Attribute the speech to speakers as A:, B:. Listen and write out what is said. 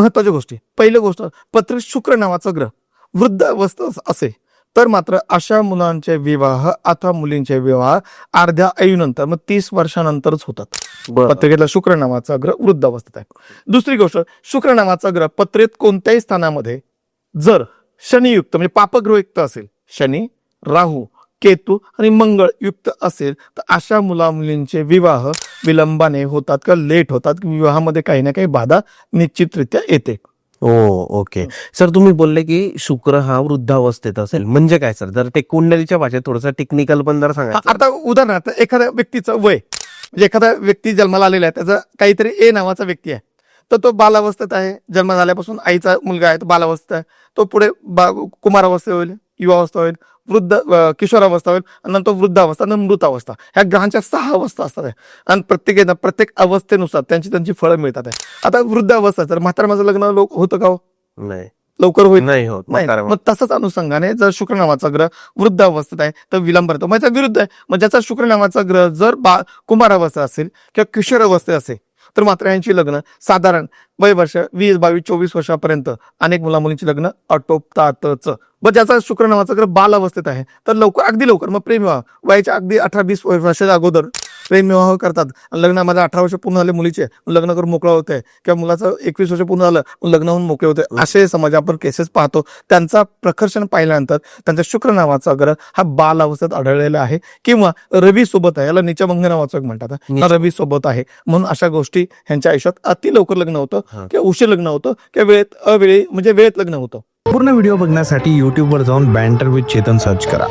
A: महत्वाच्या गोष्टी. पहिली गोष्ट, पत्रित शुक्र नावाचा ग्रह वृद्ध अवस्था असेल तर मात्र अशा मुलांचे विवाह अथवा मुलींचे विवाह अर्ध्या आयुनंतर मग 30 वर्षानंतरच होतात. पत्रिकेतला शुक्र नावाचा ग्रह वृद्ध अवस्थेत आहे. दुसरी गोष्ट, शुक्र नावाचा ग्रह पत्रित कोणत्याही स्थानामध्ये जर शनियुक्त म्हणजे पापग्रह युक्त असेल, शनी, राहू, केतू आणि मंगळ युक्त असेल तर अशा मुला मुलींचे विवाह विलंबाने होतात का लेट होतात, विवाहामध्ये काही ना काही बाधा निश्चितरित्या येते.
B: ओके सर, तुम्ही बोलले की शुक्र हा वृद्धावस्थेत असेल म्हणजे काय सर? जर ते कुंडलीच्या भाषेत थोडंसं टेक्निकल पण जर सांगायचं.
A: आता उदाहरणार्थ एखाद्या व्यक्तीचं वय म्हणजे एखादा व्यक्ती जन्माला आलेला आहे, त्याचा काहीतरी ए नावाचा व्यक्ती आहे, तर तो बालावस्थेत आहे. जन्म झाल्यापासून आईचा मुलगा आहे तो बालावस्थेत आहे, तो पुढे कुमारावस्था होईल, युवावस्था होईल, वृद्ध किशोरावस्था होईल, नंतर वृद्धावस्था आणि मृतावस्था. ह्या ग्रहांच्या 6 अवस्था असतात आणि प्रत्येक अवस्थेनुसार त्यांची फळं मिळतात. आता वृद्ध अवस्था तर म्हातारा माझं लग्न होतं का?
B: नाही,
A: लवकर होईल
B: नाही होत.
A: मग तसंच अनुषंगाने जर शुक्र नावाचा ग्रह वृद्ध अवस्थेत आहे तर विलंब येतो. माझ्या विरुद्ध आहे. मग ज्याचा शुक्र नावाचा ग्रह जर कुमारावस्था असेल किंवा किशोर अवस्थेत असेल तर मात्र यांची लग्न साधारण वय वर्ष 20, 22, 24 वर्षापर्यंत अनेक मुला मुलींची लग्न आटोपतातच. मग ज्याचा शुक्र नावाचा ग्रह बाल अवस्थेत आहे तर अगदी लवकर मग प्रेमविवाह वयाच्या अगदी 18-20 वर्षाच्या अगोदर प्रेमविवाह करतात. लग्नामध्ये 18 वर्ष पूर्ण झाले मुलीचे लग्न करून मोकळा होते किंवा मुलाचं 21 वर्ष पूर्ण झालं लग्न होऊन मोकळे होते. असे समाज आपण केसेस पाहतो. त्यांचा प्रकर्षण पाहिल्यानंतर त्यांचा शुक्र नावाचा ग्रह हा बाल अवस्थेत आढळलेला आहे किंवा रवी सोबत आहे. याला नीचभंग नावाचं एक म्हणतात, रवी सोबत आहे. म्हणून अशा गोष्टी ह्यांच्या आयुष्यात अति लवकर लग्न होतं किंवा उशीर लग्न होतं किंवा वेळेत लग्न होतं.
C: पूर्ण व्हिडिओ बघण्यासाठी YouTube वर जाऊन बँटर विथ चेतन सर्च करा.